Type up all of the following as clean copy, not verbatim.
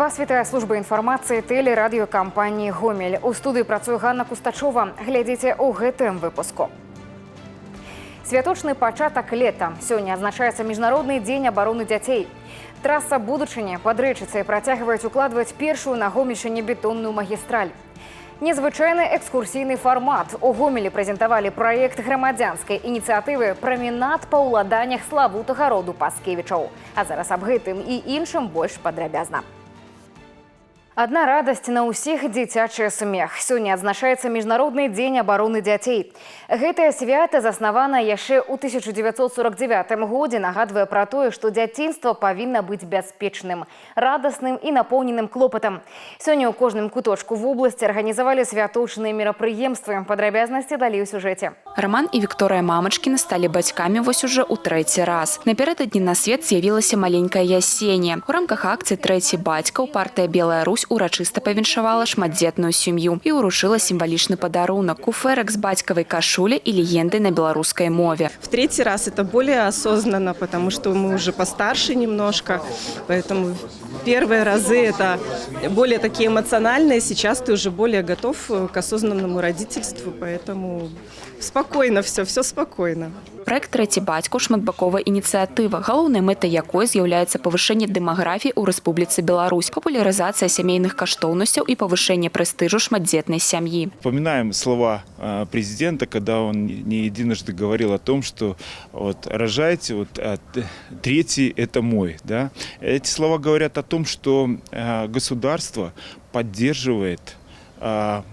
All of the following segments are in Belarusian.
Вас вітае служба інфармацыі тэлерадыёкампаніі «Гомель». У студыі працуе Ганна Кустачова. Глядзіце ў гэтым выпуску. Святочны пачатак лета. Сёння адзначаецца Міжнародны дзень абароны дзяцей. Траса будучыні пад Рэчыцай працягваюць укладваць першую на Гомельшчыне бетонную магістраль. Незвычайны экскурсійны фармат. У Гомелі прэзентавалі праект грамадзянскай ініцыятывы «Праменад па ўладаннях славутага роду Паскевічаў». А зараз аб гэтым і іншым больш падрабязна. Адна радасць на ўсіх дзіцячы смех. Сёння адзначаецца Міжнародны дзень абароны дзяцей. Гэтае свята заснавана яшчэ ў 1949 годзе, нагадвае пра тое, што дзяцінства павінна быць бяспечным, радасным і напоўненым клопатам. Сёння ў кожным куточку вобласці арганізавалі святочныя мерапрыемствы. Падрабязнасці далей у сюжэце. Роман і Вікторыя Мамачкіны сталі бацькамі вось уже ў трэці раз. Напярэдадні на свет з'явілася маленькая Ясенія. У рамках акцыі «Трэці бацькаў» партыя «Белая Русь» урачыста павіншавала шматдзетную сям'ю і ўручыла сімвалічны падарунак – куфэрак з бацькавай кашулі і легендай на беларускай мове. В третий раз это более осознанно, потому что мы уже постарше немножко, поэтому первые разы это более такие эмоциональные, сейчас ты уже более готов к осознанному родительству, поэтому спокойно все спокойно. Праект «Трэці бацькаў» – шматбаковая ініцыятыва, галоўнай мэтай якой з'яўляецца павышэнне дэмаграфіі ў Рэспубліцы Беларусь, папулярызацыя сямейных каштоўнасцяў і павышэнне прэстыжу шматдзетнай сям'і. Вспоминаем слова президента, когда он не единожды говорил о том, что рожайте, третий – это мой. Да? Эти слова говорят о том, что государство поддерживает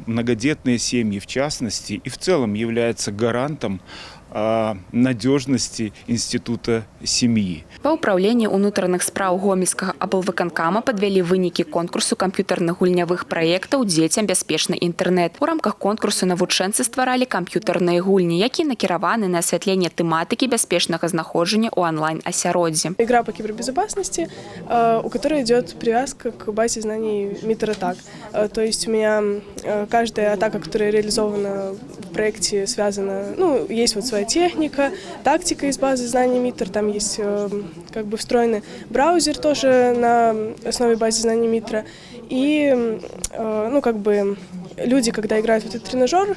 многодетные семьи в частности и в целом является гарантом надежности института семьи. Па ўпраўленні ўнутраных спраў гомельскага аблвыканкама падвялі вынікі конкурсу камп'ютарных гульнявых праектаў «Дзецям бяспечны інтэрнэт». У рамках конкурсу навучэнцы стваралі камп'ютарныя гульні, якія накіраваны на асвятленне тэматыкі бяспечнага знаходжання ў онлайн-асяроддзі. Игра по кибербезопасности, у которой идет привязка к базе знаний МИТР атак. То есть у меня каждая атака, которая реализована в проекте, связана, есть вот своя техника, тактика из базы знаний МИТР, там есть как бы встроенный браузер тоже на основе базы знаний МИТРа. И, люди, когда играют в этот тренажер,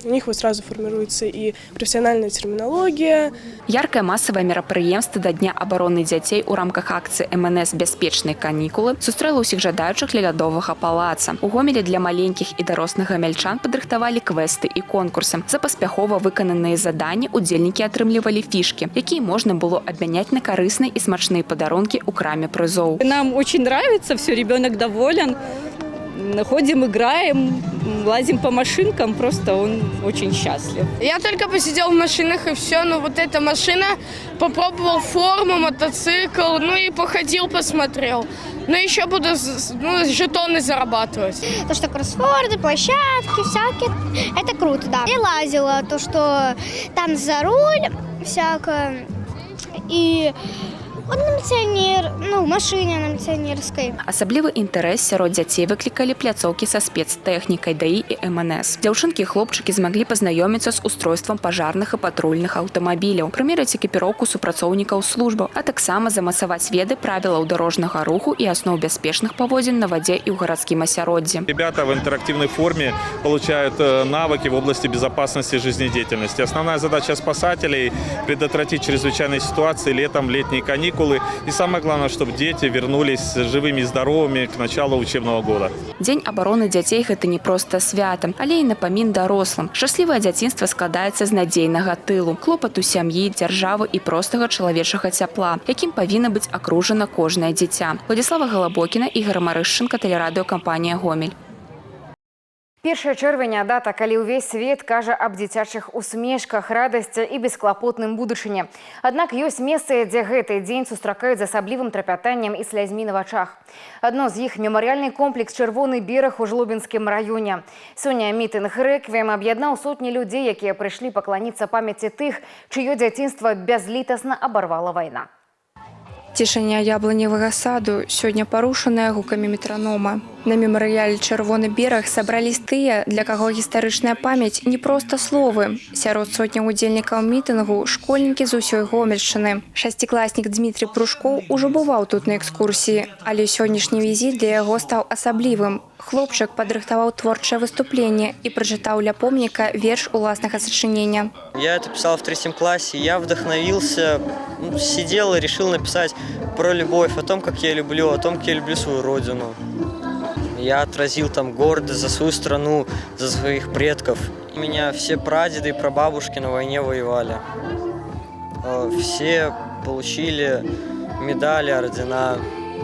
у них вот сразу формируется и профессиональная терминология. Яркае масавае мерапрыемства да Дня абароны дзяцей у рамках акцыі МНС «Бяспечныя канікулы» сустрэла ўсіх жадаючых ля лядовага палаца. У Гомелі для маленькіх і дарослых гамельчан падрыхтавалі квесты і конкурсы. За паспяхова выкананыя заданні удзельнікі атрымлівалі фішкі, якія можна было абмяняць на карысныя і смачныя падарункі ў краме прызоў. Нам очень нравится, все, ребенок доволен. Ходим, играем, лазим по машинкам, просто он очень счастлив. Я только посидел в машинах и все, но вот эта машина, попробовал форму, мотоцикл, и походил, посмотрел. Но еще буду жетоны зарабатывать. То, что кроссворды, площадки всякие, это круто, да. И лазила, то, что там за руль всякое, и... на міліцыянер, машыне на міліцыянерскай. Асаблівы інтарэс сярод дзяцей выклікалі пляцоўкі са спецтэхнікай ДАІ і МНС. Дзяўчынкі і хлопчыкі змаглі пазнаёміцца з устройствам пажарных і патрульных аўтамабіляў, прымерыць экіпіроўку супрацоўнікаў службаў, а таксама замацаваць веды правілаў дарожнага руху і асноў бяспечных паводзін на вадзе і ў гарадскім асяроддзі. Ребята в интерактивной форме получают навыки в области безопасности жизнедеятельности. Основная задача спасателей – предотвратить чрезвычайные ситуации летом, летние каникулы. И самое главное, чтобы дети вернулись живыми и здоровыми к началу учебного года. Дзень абароны дзяцей – гэта не проста свята, але і напамін дарослым. Шчаслівае дзяцінства складаецца з надзейнага тылу, клопату сям'і, дзяржавы і простага чалавечага цяпла, якім павінна быць акружана кожнае дзіця. Владислава Галабокіна, Ігор Марышченко, тэлерадыёкампанія «Гомель». 1 чэрвеня – дата, калі ўвесь свет кажа аб дзіцячых усмешках, радасці і бесклапотным будучыні. Аднак ёсць месцы, дзе гэты дзень сустракаюць з асаблівым трапятаннем і слязьмі на вачах. Адно з іх – мемарыяльны комплекс «Чырвоны бераг» у Жлобінскім раёне. Сёння мітынг рэквіем аб'яднаў сотні людзей, якія прыйшлі пакланіцца памяці тых, чыё дзяцінства бязлітасна абарвала вайна. Цішыня яблыневага саду сёння парушаная гукамі метранома. На мемарыяле «Чырвоны бераг» сабрались тыя, для каго гістарычная памяць не проста словы. Сярод сотні удзельнікаў мітынгу школьнікі з усёй Гомельшчыны. Шасцікласнік Дмітрий Прушкоў ужо бываў тут на экскурсіі, але сённяшні візіт для яго стаў асаблівым. Хлопчык падрыхтаваў творчае выступленне і прачытаў ля помніка верш уласнага сачынення. Я это писал в 3 классе, я вдохновился, сидел и решил написать про любовь, о том, как я люблю свою родину. Я отразил там гордость за свою страну, за своих предков. У меня все прадеды и прабабушки на войне воевали. Все получили медали, ордена.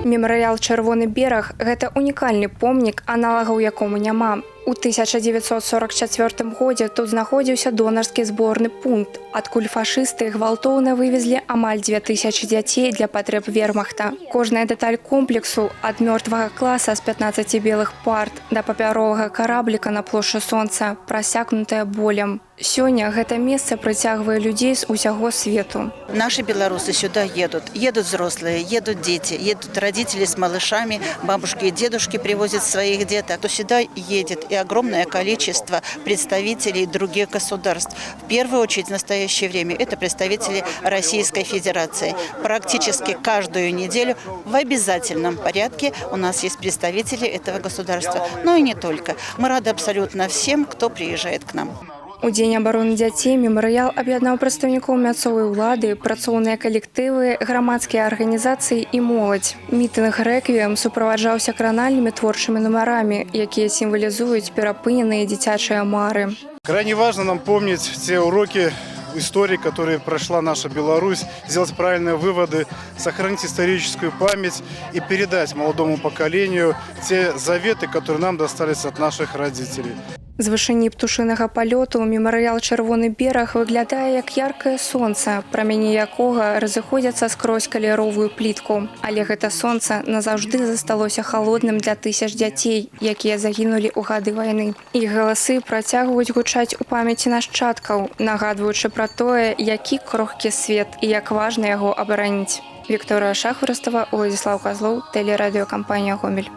Мемарыял «Чырвоны бераг» – гэта унікальны помнік, аналагаў якому няма. У 1944 годзе тут знаходзіўся донарскі зборны пункт, адкуль фашысты гвалтоўна вывезлі амаль 2000 дзяцей для патрэб вермахта. Кожная дэталь комплексу ад мёртвага класа з 15 белых парт да папяровага карабліка на плошчы сонца, прасякнутая болем. Сёння гэта месца прыцягвае людзей з усяго свету. Наши белорусы сюда едут. Едут взрослые, едут дети, едут родители с малышами, бабушки и дедушки привозят своих деток. То сюда едет и огромное количество представителей других государств. В первую очередь в настоящее время это представители Российской Федерации. Практически каждую неделю в обязательном порядке у нас есть представители этого государства. Но и не только. Мы рады абсолютно всем, кто приезжает к нам. У Дзень абароны дзяцей мемарыял аб'яднаў прадстаўнікоў мясцовай улады, працоўныя калектывы, грамадскія арганізацыі і моладзь. Мітынг «Рэквіем» суправаджаўся кранальнымі творчымі нумарамі, якія сімвалізуюць перапыненыя дзіцячыя мары. Крайне важно нам помнить те уроки истории, которые прошла наша Беларусь, сделать правильные выводы, сохранить историческую память и передать молодому поколению те заветы, которые нам достались от наших родителей. З вышыні птушынага палёту мемарыял «Чырвоны бераг» выглядае як яркае сонца, прамені якога разыходзяцца скрозь каляровую плітку. Але гэта сонца назаўжды засталося халодным для тысяч дзяцей, якія загінулі ў гады вайны. Іх галасы працягваюць гучаць у памяці нашчадкаў, нагадваючы пра тое, які крохкі свет і як важна яго абараніць. Вікторыя Шахварастава, Уладзіслаў Казлоў, тэлерадыёкампанія «Гомель».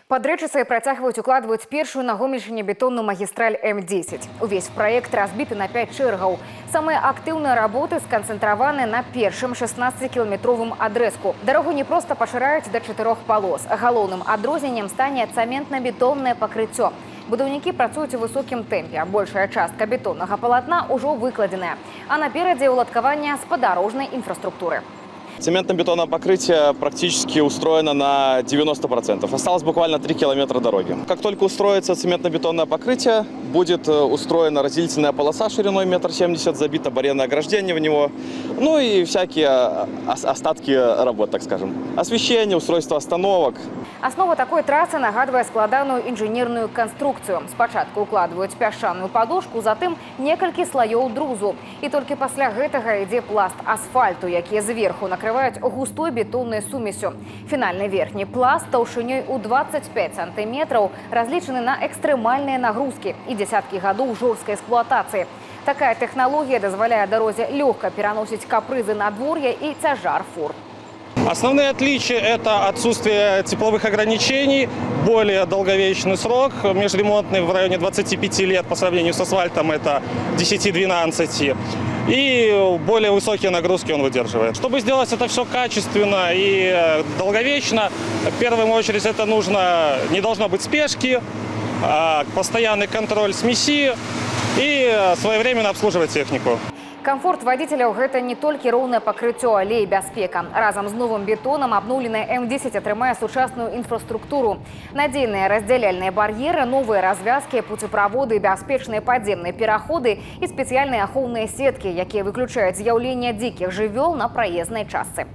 Пад рэчыцай працягваюць укладваць першую на Гомельшчыне бетонную магістраль М10. Увесь праект разбіты на 5 чэргаў. Самыя актыўныя работы сканцэнтраваны на першым 16-кіламетровым адрэзку. Дарогу не проста пашыраюць да 4 палос. Галоўным адрозненнем стане цэментна-бетоннае пакрыццё. Будаўнікі працуюць у высокім тэмпе. Большая частка бетоннага палатна ўжо выкладзеная. А наперадзе уладкаванне спадарожнай інфраструктуры. Цементно-бетонное покрытие практически устроено на 90%. Осталось буквально 3 километра дороги. Как только устроится цементно-бетонное покрытие, будет устроена разделительная полоса шириной 1,70 м, забито барьерное ограждение в него, ну и всякие остатки работ, так скажем. Освещение, устройство остановок. Основа такой трассы нагадывае складаную инженерную конструкцию. Спочатку укладывают пясчаную подушку, затым некалькі слоёў друзу. И только после гэтага ідзе пласт асфальту, які зверху накрываюць густой бетонной сумесью. Финальный верхний пласт таўшынёй у 25 сантиметров разлічаны на экстремальные нагрузки и десятки гадоў жорсткай эксплуатации. Такая технология дазваляе дарозе легко переносить капрызы надворья и цяжар фур. Основные отличия – это отсутствие тепловых ограничений, более долговечный срок, межремонтный в районе 25 лет по сравнению с асфальтом – это 10-12. И более высокие нагрузки он выдерживает. Чтобы сделать это все качественно и долговечно, в первую очередь это не должно быть спешки, постоянный контроль смеси и своевременно обслуживать технику. Комфорт водителяў – гэта не толькі роўнае пакрыццё, але і бяспека. Разам з новым бетонам абноўленая М10 атрымае сучасную інфраструктуру. Надзейныя раздзяляльныя бар'еры, новыя развязкі, пуцеправоды, бяспечныя падземныя пераходы і спецыяльныя ахоўныя сеткі, якія выключаюць з'яўленне дзікіх жывёл на праезнай частцы.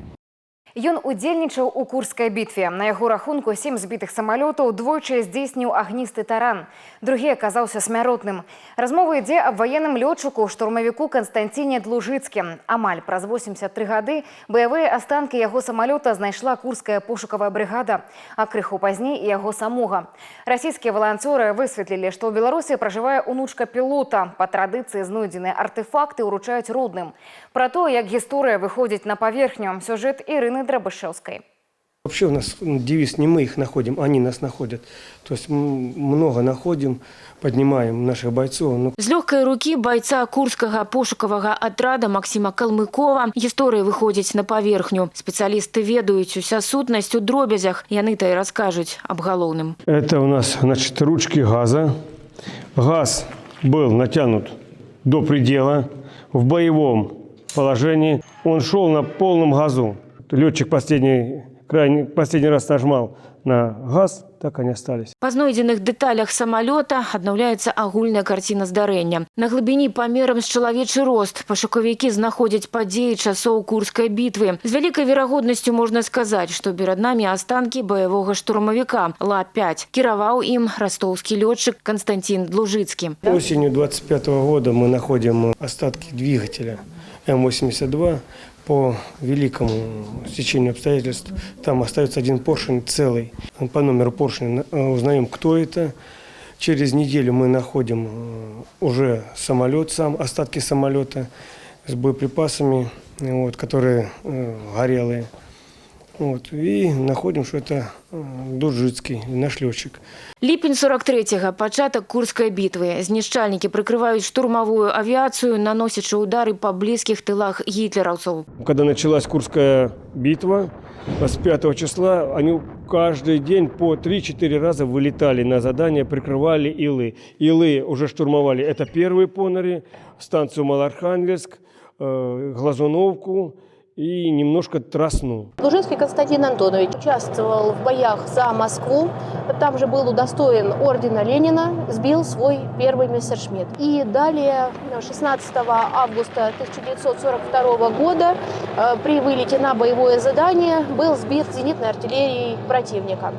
Ён удзельнічаў у Курскай бітве. На яго рахунку 7 збітых самалётаў, двойчы здзейсніў агністы таран. Другі аказаўся смяротным. Размова ідзе аб ваенным лётчыку, штурмавіку Канстанціне Длужыцкім. Амаль праз 83 гады баявыя астанкі яго самалёта знайшла Курская пошукавая брыгада, а крыху пазней і яго самога. Расійскія валанцёры высветлілі, што ў Беларусі пражывае унучка пілота. Па традыцыі знойдзеныя артэфакты ўручаюць родным. Пра тое, як гісторыя выходзіць на паверхню, сюжэт Ірыны Драбышэўскай. Вообще у нас девиз не мы их находим, они нас находят. То есть много находим, поднимаем наших бойцов. З лёгкай рукі бойца курскага пошукавага атрада Максима Калмыкова гісторыі выходзяць на паверхню. Спецыялісты ведаюць уся сутнасць у дробязях. Яны-то і раскажуць аб галоўным. Это у нас, значит, ручки газа. Газ был натянут до предела в боевом положении. Он шел на полном газу. Летчик последний раз нажимал на газ, так они остались. Па знойдзеных дэталях самалёта аднаўляецца агульная карціна здарэння. На глыбіні памерам з чалавечы рост пашукавікі знаходзяць падзеі часоў Курскай бітвы. З вялікай верагоднасцю можна сказаць, што перад намі астанкі баявога штурмавіка Ла-5. Кіраваў ім растоўскі лётчык Константин Длужицкий. Осенью 25 года мы находим остатки двигателя М-82. По великому стечению обстоятельств там остается один поршень целый. По номеру поршня узнаем, кто это. Через неделю мы находим уже самолет сам, остатки самолета с боеприпасами, которые горелые. И находим, что это Длужицкий, наш летчик. Ліпень 43-го, пачатак Курскай бітвы. Знішчальнікі прыкрываюць штурмавую авіацыю, наносячы удары па блізкіх тылах гітлераўцаў. Когда началась Курская битва, с 5 числа они каждый день по 3-4 раза вылетали на задание, прикрывали Илы. Илы уже штурмовали. Это первые Понари, станцию Малоархангельск, Глазуновку и немножко Тросну. Длужицкий Константин Антонович участвовал в боях за Москву. Там же был удостоен ордена Ленина, сбил свой первый мессершмитт. И далее, 16 августа 1942 года, при вылете на боевое задание, был сбит зенитной артиллерией противника.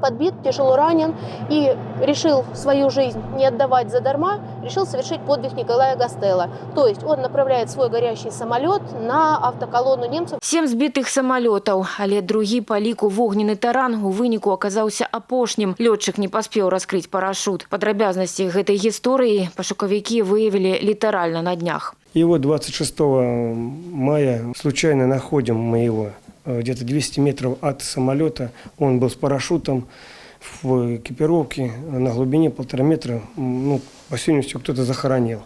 Подбит, тяжело ранен и решил свою жизнь не отдавать задарма, решил совершить подвиг Николая Гастелло. То есть он направляет свой горящий самолет на автоколонну немцев. 7 збітых самолетаў, але другі па ліку вогненны таран у выніку аказаўся апошнім. Лётчык не паспеў раскрыць парашют. Падрабязнасці гэтай гісторыі пашукавікі выявілі літаральна на днях. И вот 26 мая случайно находим мы его где-то 200 метров от самолета. Он был с парашютом в экипировке на глубине 1,5 метра. По сённясцю кто-то захоронил.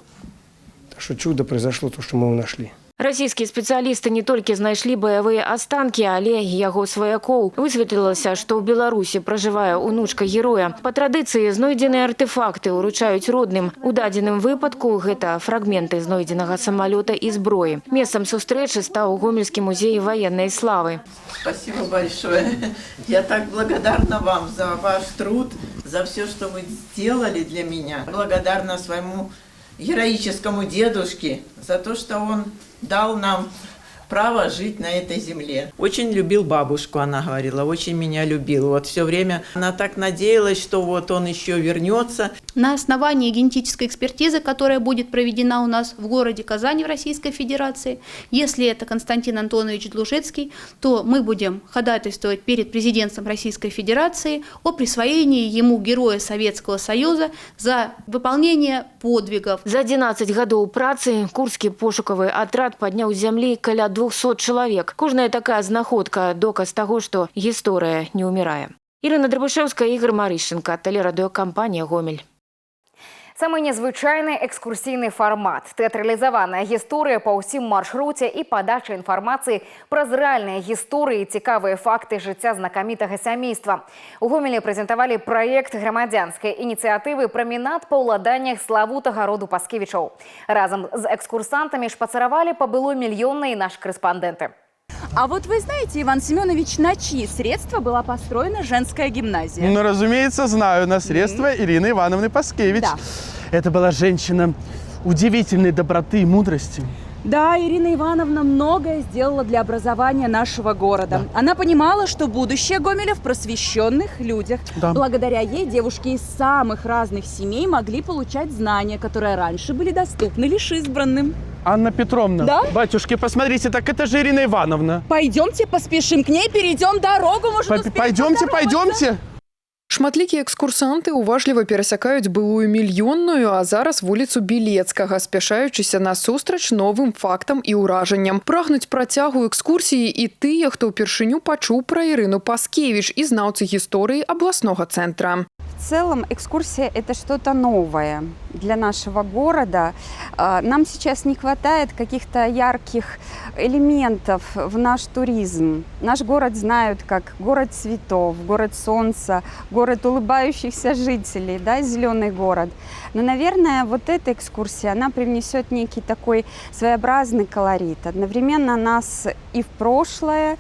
Так что чудо произошло, то, что мы его нашли. Расійскія спецыялісты не толькі знайшлі баявыя астанкі, але і яго сваякоў. Высветлілася, што ў Беларусі пражывае унучка героя. Па традыцыі знойдзеныя артефакты ўручаюць родным. У дадзеным выпадку гэта фрагменты знойдзенага самалёта і зброі. Месцам сустрэчы стаў Гомельскі музей военной славы. Спасибо большое. Я так благодарна вам за ваш труд, за все, что вы сделали для меня. Благодарна своему героическому дедушке за то, что он дал нам право жить на этой земле. Очень любил бабушку, она говорила, очень меня любил. Вот все время она так надеялась, что вот он еще вернется. На основании генетической экспертизы, которая будет проведена у нас в городе Казани в Российской Федерации, если это Константин Антонович Длужицкий, то мы будем ходатайствовать перед президентом Российской Федерации о присвоении ему Героя Советского Союза за выполнение подвигов. За 11 гадоў працы Курскі пошукавы атрад падняў з зямлі каля 200 чалавек. Кожная такая знаходка – доказ таго, што гісторыя не ўмірае. Ірына Драбышэўская, Ігор Марышченко, тэлерадыёкампанія «Гомель». Самы незвычайны экскурсійны фармат, тэатралізаваная гісторыя па ўсім маршруце і падача інфармацыі праз рэальныя гісторыі і цікавыя факты жыцця знакамітага сямейства. У Гомелі прэзентавалі праект грамадзянскай ініцыятывы «Праменад па ўладаннях славутага роду Паскевічаў». Разам з экскурсантамі шпацаравалі па былой мільённай наши корреспонденты. А вот вы знаете, Иван Семенович, на чьи средства была построена женская гимназия? Ну, разумеется, знаю, на средства Ирины Ивановны Паскевич. Да. Это была женщина удивительной доброты и мудрости. Да, Ирина Ивановна многое сделала для образования нашего города. Да. Она понимала, что будущее Гомеля в просвещенных людях. Да. Благодаря ей девушки из самых разных семей могли получать знания, которые раньше были доступны лишь избранным. Анна Петровна, да? Батюшки, посмотрите, так это же Ирина Ивановна. Пойдемте поспешим к ней, перейдем дорогу, может, успеем. Пойдемте. Шматлікія экскурсанты уважліва перасякаюць былую мільённую, а зараз вуліцу Білецкага, спяшаючыся насустрач новым фактам і ўражанням. Прагнуць працягу экскурсіі і тыя, хто ўпершыню пачуў пра Ірыну Паскевіч і знаўцы гісторыі абласнога цэнтра. В целом экскурсия – это что-то новое для нашего города. Нам сейчас не хватает каких-то ярких элементов в наш туризм. Наш город знают как город цветов, город солнца, город улыбающихся жителей, да, зеленый город. Но, наверное, вот эта экскурсия, она привнесет некий такой своеобразный колорит. Одновременно нас и в прошлое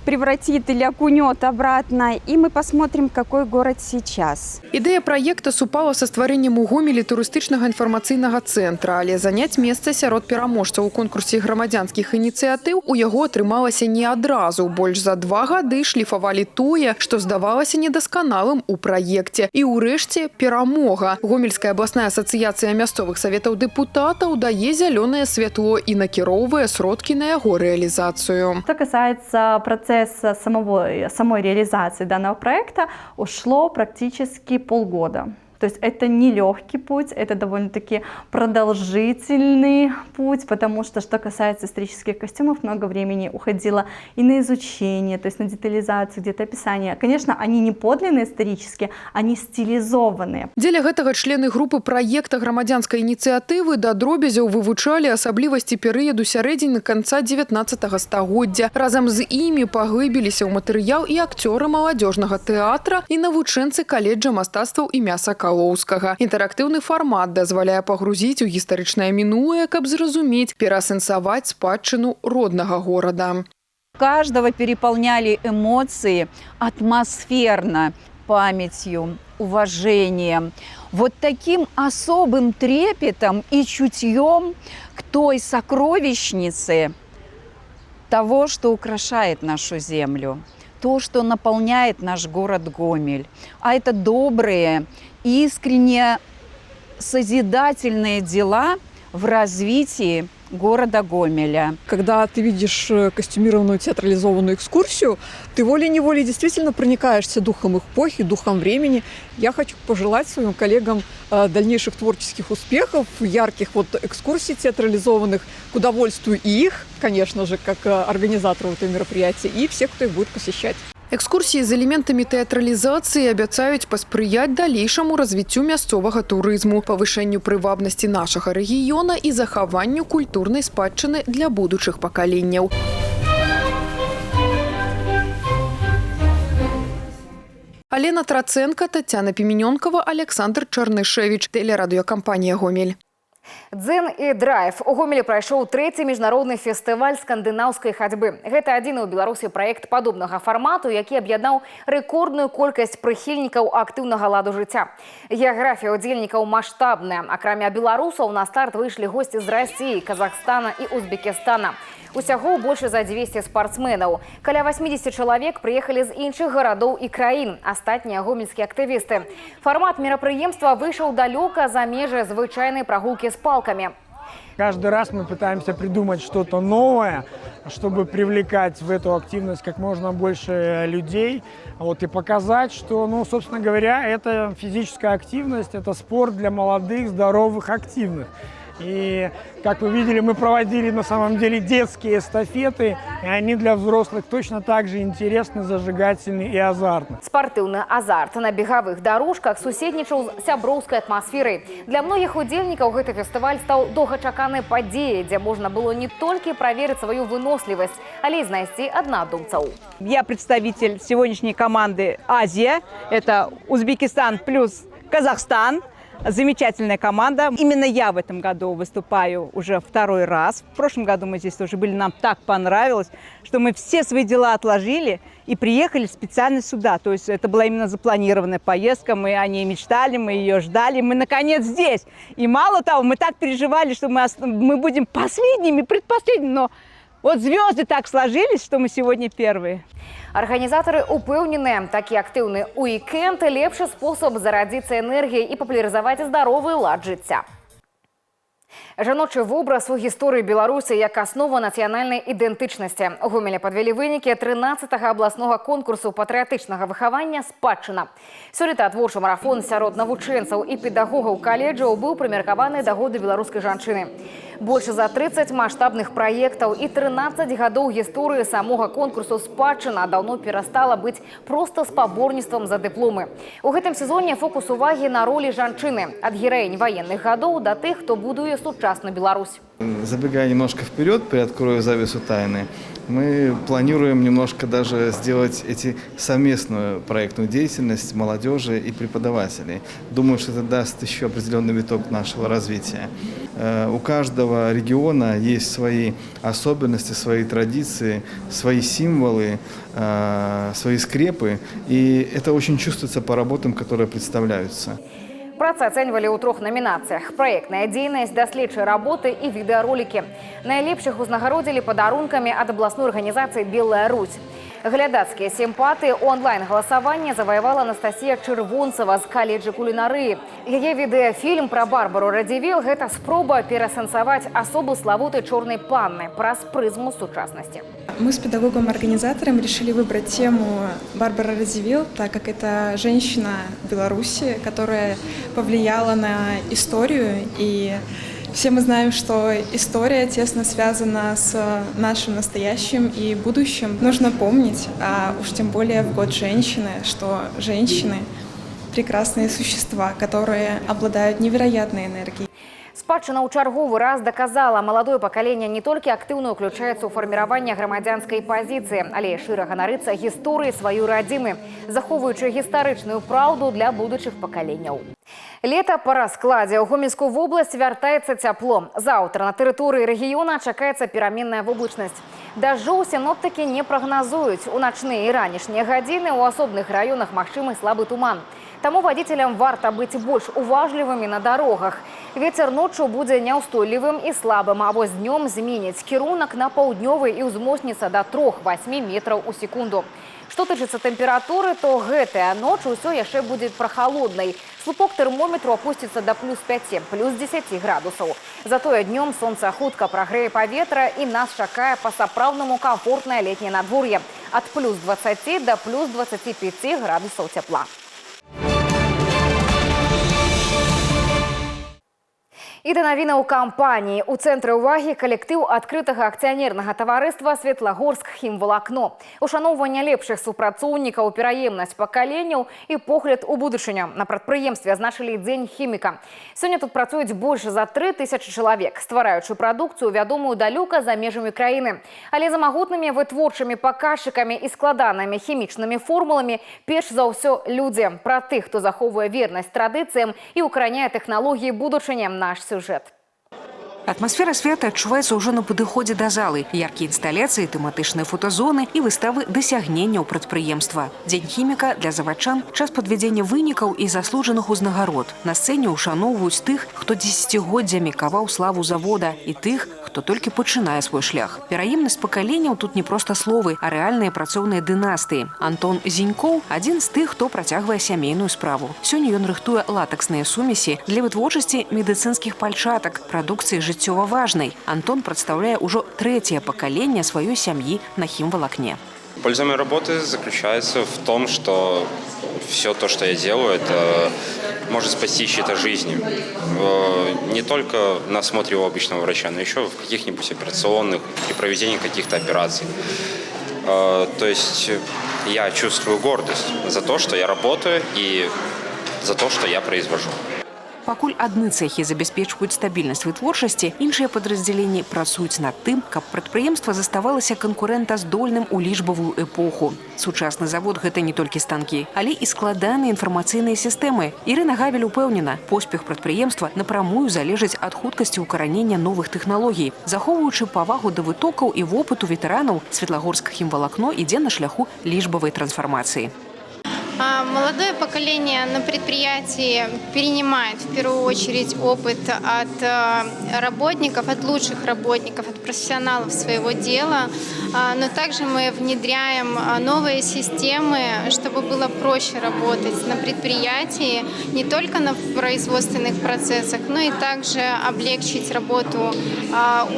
превратит или окунет обратно, и мы посмотрим, какой город сейчас. Ідэя праекта супала са стварэннем у Гомелі турыстычнага інфармацыйнага цэнтра, але заняць месца сярод пераможцаў у конкурсе грамадзянскіх ініцыятыў у яго атрымалася не адразу. Больш за 2 гады шліфавалі тое, што здавалася недасканалым у праекце. І ўрэшце перамога. Гомельская абласная асацыяцыя мясцовых саветаў дэпутатаў дае зялёнае святло і накіроўвае сродкі на яго рэалізацыю. Что касается процесса самой реализации данного проекта, ушло практически полгода. То есть это не легкий путь, это довольно-таки продолжительный путь, потому что касается исторических костюмов, много времени уходило и на изучение, то есть на детализацию, где-то описание. Конечно, они не подлинные исторические, они стилизованные. Дзеля гэтага члены групы праекта грамадзянскай ініцыятывы да дробязяў вывучалі асаблівасці перыяду сярэдзіны канца 19 стагоддзя. Разам з імі паглыбіліся ў матэрыял і акцёры маладзёжнага тэатра і навучэнцы каледжа мастацтваў імя Сакалоўскага. Інтэрактыўны фармат дазваляе пагрузіць у гістарычнае мінулае, каб зразумець, пераасэнсаваць спадчыну роднага горада. Каждого переполняли эмоции атмосферно, памятью, уважением, вот таким особым трепетом и чутьем к той сокровищнице того, что украшает нашу землю, то, что наполняет наш город Гомель. А это добрые, искренне созидательные дела в развитии города Гомеля. Когда ты видишь костюмированную театрализованную экскурсию, ты волей-неволей действительно проникаешься духом эпохи, духом времени. Я хочу пожелать своим коллегам дальнейших творческих успехов, ярких экскурсий театрализованных, к удовольствию и их, конечно же, как организаторов этого мероприятия, и всех, кто их будет посещать. Экскурсіі з элементамі тэатралізацыі абяцаюць паспрыяць далейшаму развіццю мясцовага турызму, павышэнню прывабнасці нашага рэгіёна і захаванню культурнай спадчыны для будучых пакаленняў. Алена Траценко, Тацяна Піменёнкова, Александр Чарнышевіч, тэлерадыёкампанія «Гомель». Дзен і драйв. У Гомелі прайшоў 3-й міжнародны фестываль скандынаўскай хадзьбы. Гэта адзіны ў Беларусі праект падобнага фармату, які аб'яднаў рэкордную колькасць прыхільнікаў актыўнага ладу жыцця. Геаграфія удзельнікаў маштабная. Акрамя беларусаў на старт выйшлі госці з Расіі, Казахстана і Узбекістана. Усяго больш за 200 спартсменаў. Каля 80 чалавек прыехалі з іншых гарадоў і краін. Астатнія гомельскія актывісты. Фармат мерапрыемства выйшаў далёка за межы звычайнай прагулкі з палками. Каждый раз мы пытаемся придумать что-то новое, чтобы привлекать в эту активность как можно больше людей, и показать, что, собственно говоря, это физическая активность, это спорт для молодых, здоровых, активных. И, как вы видели, мы проводили на самом деле детские эстафеты, и они для взрослых точно так же интересны, зажигательны и азартны. Спартыўны азарт на бегавых дорожках суседнічаў з сяброўскай атмасферай. Для многіх удзельнікаў гэты фестываль стаў доўгачаканай падзеяй, дзе можна было не толькі праверыць сваю вынослівасць, але і знайсці аднадумцаў. Я представитель сегодняшней команды «Азия». Это Узбекистан плюс Казахстан. Замечательная команда. Именно я в этом году выступаю уже 2-й раз. В прошлом году мы здесь тоже были, нам так понравилось, что мы все свои дела отложили и приехали специально сюда. То есть это была именно запланированная поездка, мы о ней мечтали, мы ее ждали, мы наконец здесь. И мало того, мы так переживали, что мы будем последними, предпоследними, но вот звезды так сложились, что мы сегодня первые. Арганізатары упэўненыя, такі актыўны уікенд – лепшы спосаб зарадзіцца энергіяй і папулярызаваць здаровы лад жыцця. Жаночы вобраз у гісторыі Беларусі як аснова нацыянальнай ідэнтычнасці. У Гомелі падвялі вынікі 13-га абласнога конкурсу патрыятычнага выхавання «Спадчына». Сёлета творчы марафон сярод навучэнцаў і педагогаў каледжаў быў прымеркаваны да года беларускай жанчыны. Больш за 30 маштабных праектаў і 13 гадоў гісторыі самога конкурсу «Спадчына» даўно перастала быць проста спаборніцтвам за дыпломы. У гэтым сезоне фокус увагі на ролі жанчыны ад гераінь ваенных гадоў да тых, хто будуе сучасную Беларусь. Забегая немножко вперед, приоткрою завесу тайны, мы планируем немножко даже сделать совместную проектную деятельность молодежи и преподавателей. Думаю, что это даст еще определенный виток нашего развития. У каждого региона есть свои особенности, свои традиции, свои символы, свои скрепы, и это очень чувствуется по работам, которые представляются. Працы ацэньвалі ў 3 намінацыях: праектная дзейнасць, даследчыя работы і відэаролікі. Найлепшых узнагародзілі падарункамі ад абласной арганізацыі «Белая Русь». Глядацкія сімпатыі онлайн-галасавання заваявала Анастасія Чырвонцева з каледжа кулінарыі. Яе відэафільм пра Барбару Радзівіл – гэта спроба перасэнсаваць асобу славутай чорнай панны праз прызму сучаснасти. Мы с педагогом-организатором решили выбрать тему Барбара Радзивилл, так как это женщина Беларуси, которая повлияла на историю. И все мы знаем, что история тесно связана с нашим настоящим и будущим. Нужно помнить, а уж тем более в год женщины, что женщины – прекрасные существа, которые обладают невероятной энергией. Спадчына ў чарговы раз доказала, маладое пакаленне не толькі актыўна ўключаецца ў фарміраванне грамадзянскай пазіцыі, але і шыра ганарыцца гісторыі сваёй радзімы, захоўваючы гістарычную праўду для будучых пакаленняў. Лета па раскладзе. У Гомельскую вобласць вяртаецца цяпло. Заўтра на тэрыторыі рэгіёна чакаецца пераменная воблачнасць. Дажджоў сіноптыкі не прагназуюць. У начныя і ранішнія гадзіны ў асобных раёнах магчымы слабы туман. Таму вадзіцелям варта быць больш уважлівымі на дарогах. Вецер ноччу будзе няўстойлівым і слабым, а вось днём зменіць кірунак на паўднёвы і ўзмоцніцца да 3-8 метраў у секунду. Што тычыцца тэмпературы, то гэтая ноч усё яшчэ будзе прахалоднай. Слупок тэрмометру апусціцца да +5, +10 градусаў. Затое днём сонца хутка прагрэе паветра і нас чакае па-сапраўднаму камфортнае летняе надвор'е ад +20 да +25 градусаў цяпла. І да навіна ў кампаніі. У цэнтры ўвагі калектыў адкрытага акцыянернага таварыства «Светлагорск хімвалакно». Ушаноўванне лепшых супрацоўнікаў, пераемнасць пакаленняў і погляд у будучыню. На прадпрыемстве адзначылі дзень хіміка. Сёння тут працуюць больш за 3000 чалавек, ствараючы прадукцыю, вядомую далёка за межамі краіны. Але за магутнымі вытворчымі паказчыкамі і складанымі хімічнымі формуламі перш за ўсё людзі. Пра тых, хто захоўвае вернасць традыцыям і укараняе тэхналогіі будучыні, наш сюжет. Атмасфера свята адчуваецца ўжо на падыходзе да залы. Яркія інсталяцыі, тэматычныя фотазоны і выставы дасягненняў прадпрыемства. Дзень хіміка для завадчан – час падвядзення вынікаў і заслужаных узнагарод. На сцэне ушаноўваюць тых, хто дзесяцігоддзямі каваў славу завода, і тых, хто толькі пачынае свой шлях. Пераемнасць пакаленняў тут не проста словы, а рэальныя працоўныя дынастыі. Антон Зінькоў – адзін з тых, хто працягвае сямейную справу. Сёння ён рыхтуе латексныя сумесі для вытворчасці медыцынскіх пальчатак, прадукцыі жыццёва важнай. Антон представляет уже 3-е поколение своей семьи на химволокне. Польза моей работы заключается в том, что все то, что я делаю, это может спасти чьи-то жизни. Не только на осмотре у обычного врача, но еще в каких-нибудь операционных, при проведении каких-то операций. То есть я чувствую гордость за то, что я работаю и за то, что я произвожу. Пакуль адны цэхі забяспечваюць стабільнасць вытворчасці, іншыя падраздзяленні працуюць над тым, каб прадпрыемства заставалася канкурэнтаздольным у лічбавую эпоху. Сучасны завод – гэта не толькі станкі, але і складаныя інфармацыйныя сістэмы. Ірына Гавель упэўнена, поспех прадпрыемства напрамую залежыць ад хуткасці ўкаранення новых тэхналогій. Захоўваючы павагу да вытокаў і вопыту ветэранаў, Светлагорск хімвалакно ідзе на шляху лічбавай трансфармацыі. Молодое поколение на предприятии перенимает в первую очередь опыт от работников, от лучших работников, от профессионалов своего дела, но также мы внедряем новые системы, чтобы было проще работать на предприятии, не только на производственных процессах, но и также облегчить работу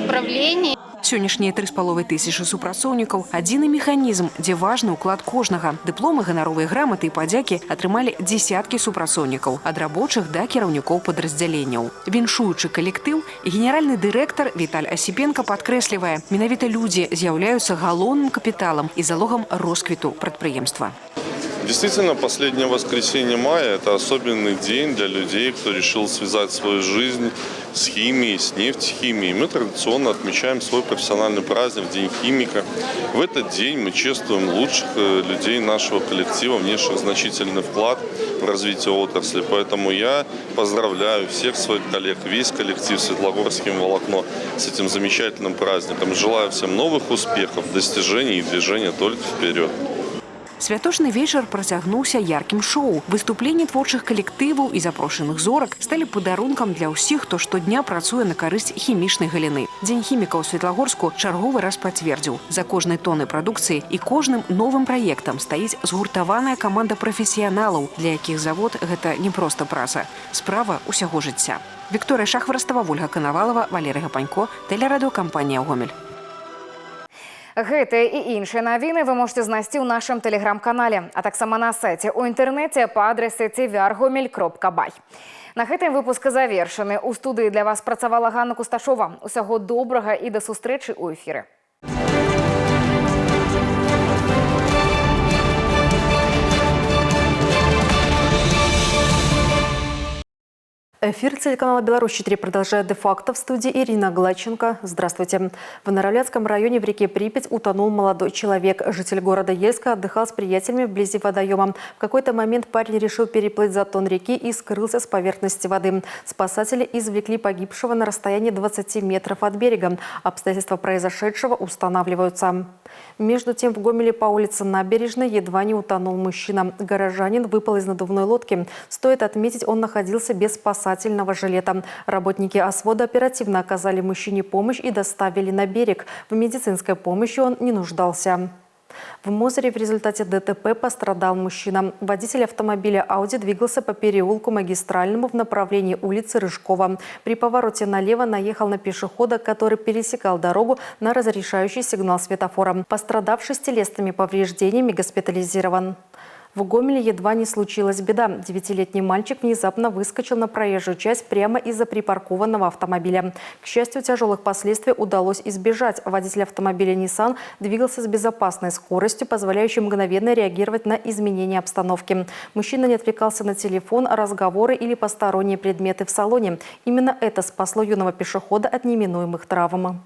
управления. Сённяшнія 3500 супрацоўнікаў – адзіны механізм, дзе важны ўклад кожнага. Дыпломы, ганаровыя граматы і падзякі атрымалі дзесяткі супрацоўнікаў, ад рабочых да кіраўнікоў падраздзяленняў. Віншуючы калектыў, генеральны дырэктар Віталь Асіпенка падкрэслівае, менавіта людзі з'яўляюцца галоўным капіталам і залогам росквіту прадпрыемства. Действительно, последнее воскресенье мая – это особенный день для людей, кто решил связать свою жизнь с химией, с нефтехимией. Мы традиционно отмечаем свой профессиональный праздник – День химика. В этот день мы чествуем лучших людей нашего коллектива, внесших значительный вклад в развитие отрасли. Поэтому я поздравляю всех своих коллег, весь коллектив Светлогорским волокно с этим замечательным праздником. Желаю всем новых успехов, достижений и движения только вперед. Святочны вечар працягнуўся яркім шоу. Выступленні творчых калектываў і запрошаных зорак сталі падарункам для ўсіх, хто штодня працуе на карысць хімічнай галіны. Дзень хіміка ў Светлагорску чарговы раз пацвердзіў. За кожнай тоннай прадукцыі і кожным новым праектам стаіць згуртаваная каманда прафесіяналаў, для якіх завод – гэта не проста праца, справа ўсяго жыцця. Вікторыя Шахварастава, Вольга Канавалова, Валерый Гапанько, тэлерадыёкампанія «Гомель». Гэтыя і іншыя навіны вы можете знайсці ў нашым тэлеграм-канале, а таксама на сайце ў інтэрнэце па адрэсе tvr.gomel.by. На гэтым выпуск завершаны. У студыі для вас працавала Ганна Кусташова. Усяго добрага і да сустрэчы ў эфіры. Эфир телеканала «Беларусь-4» продолжает де-факто. В студии Ирина Гладченко. Здравствуйте. В Наравляцком районе в реке Припять утонул молодой человек. Житель города Ельска отдыхал с приятелями вблизи водоема. В какой-то момент парень решил переплыть затон реки и скрылся с поверхности воды. Спасатели извлекли погибшего на расстоянии 20 метров от берега. Обстоятельства произошедшего устанавливаются. Между тем, в Гомеле по улице Набережной едва не утонул мужчина. Горожанин выпал из надувной лодки. Стоит отметить, он находился без спасательного жилета. Работники освода оперативно оказали мужчине помощь и доставили на берег. В медицинской помощи он не нуждался. В Мозыре в результате ДТП пострадал мужчина. Водитель автомобиля «Ауди» двигался по переулку Магистральному в направлении улицы Рыжкова. При повороте налево наехал на пешехода, который пересекал дорогу на разрешающий сигнал светофора. Пострадавший с телесными повреждениями госпитализирован. В Гомеле едва не случилась беда. 9-летний мальчик внезапно выскочил на проезжую часть прямо из-за припаркованного автомобиля. К счастью, тяжелых последствий удалось избежать. Водитель автомобиля Nissan двигался с безопасной скоростью, позволяющей мгновенно реагировать на изменения обстановки. Мужчина не отвлекался на телефон, разговоры или посторонние предметы в салоне. Именно это спасло юного пешехода от неминуемых травм.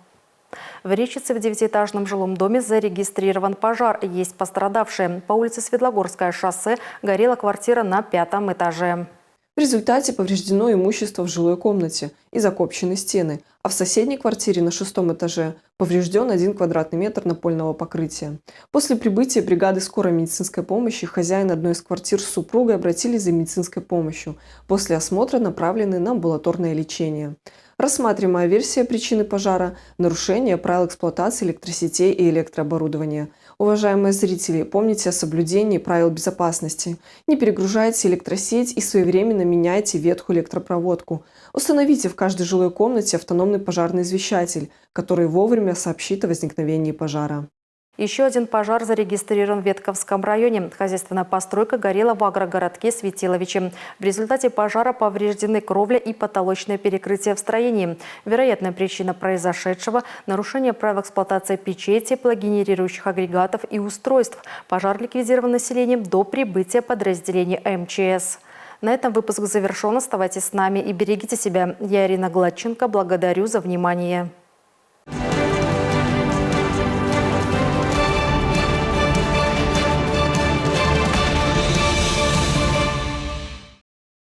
В Речице в 9-этажном жилом доме зарегистрирован пожар. Есть пострадавшие. По улице Светлогорское шоссе горела квартира на 5-м этаже. В результате повреждено имущество в жилой комнате и закопчены стены, а в соседней квартире на 6-м этаже поврежден 1 квадратный метр напольного покрытия. После прибытия бригады скорой медицинской помощи хозяин одной из квартир с супругой обратились за медицинской помощью. После осмотра направлены на амбулаторное лечение. Рассматриваемая версия причины пожара – нарушение правил эксплуатации электросетей и электрооборудования. Уважаемые зрители, помните о соблюдении правил безопасности. Не перегружайте электросеть и своевременно меняйте ветхую электропроводку. Установите в каждой жилой комнате автономный пожарный извещатель, который вовремя сообщит о возникновении пожара. Еще один пожар зарегистрирован в Ветковском районе. Хозяйственная постройка горела в агрогородке Светиловичи. В результате пожара повреждены кровля и потолочное перекрытие в строении. Вероятная причина произошедшего – нарушение правил эксплуатации печей, теплогенерирующих агрегатов и устройств. Пожар ликвидирован населением до прибытия подразделений МЧС. На этом выпуск завершен. Оставайтесь с нами и берегите себя. Я Ирина Гладченко. Благодарю за внимание.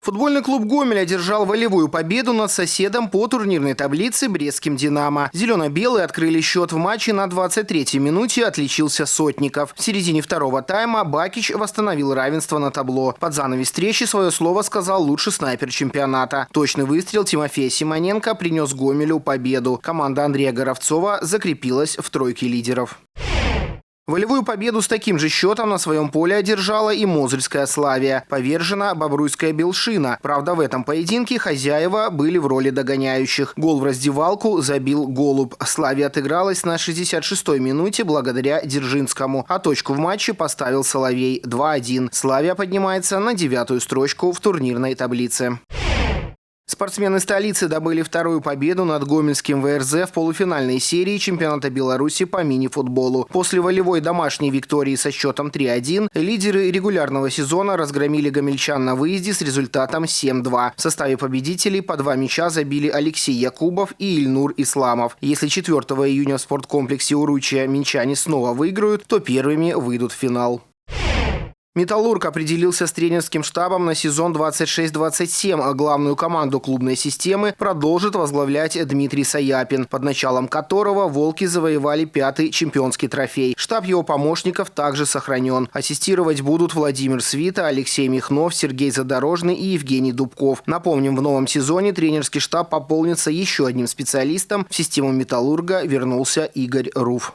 Футбольный клуб «Гомель» одержал волевую победу над соседом по турнирной таблице брестским «Динамо». Зелено-белые открыли счет в матче на 23-й минуте, отличился Сотников. В середине второго тайма Бакич восстановил равенство на табло. Под занавес встречи свое слово сказал лучший снайпер чемпионата. Точный выстрел Тимофея Симоненко принес «Гомелю» победу. Команда Андрея Горовцова закрепилась в тройке лидеров. Волевую победу с таким же счетом на своем поле одержала и Мозырская «Славия». Повержена Бобруйская «Белшина». Правда, в этом поединке хозяева были в роли догоняющих. Гол в раздевалку забил Голуб. «Славия» отыгралась на 66-й минуте благодаря Дзержинскому. А точку в матче поставил Соловей 2-1. «Славия» поднимается на 9-ю строчку в турнирной таблице. Спортсмены столицы добыли вторую победу над гомельским ВРЗ в полуфинальной серии чемпионата Беларуси по мини-футболу. После волевой домашней виктории со счетом 3-1 лидеры регулярного сезона разгромили гомельчан на выезде с результатом 7-2. В составе победителей по 2 мяча забили Алексей Якубов и Ильнур Исламов. Если 4 июня в спорткомплексе Уручья минчане снова выиграют, то первыми выйдут в финал. «Металлург» определился с тренерским штабом на сезон 26-27, а главную команду клубной системы продолжит возглавлять Дмитрий Саяпин, под началом которого «Волки» завоевали 5-й чемпионский трофей. Штаб его помощников также сохранен. Ассистировать будут Владимир Свита, Алексей Михнов, Сергей Задорожный и Евгений Дубков. Напомним, в новом сезоне тренерский штаб пополнится еще одним специалистом. В систему «Металлурга» вернулся Игорь Руф.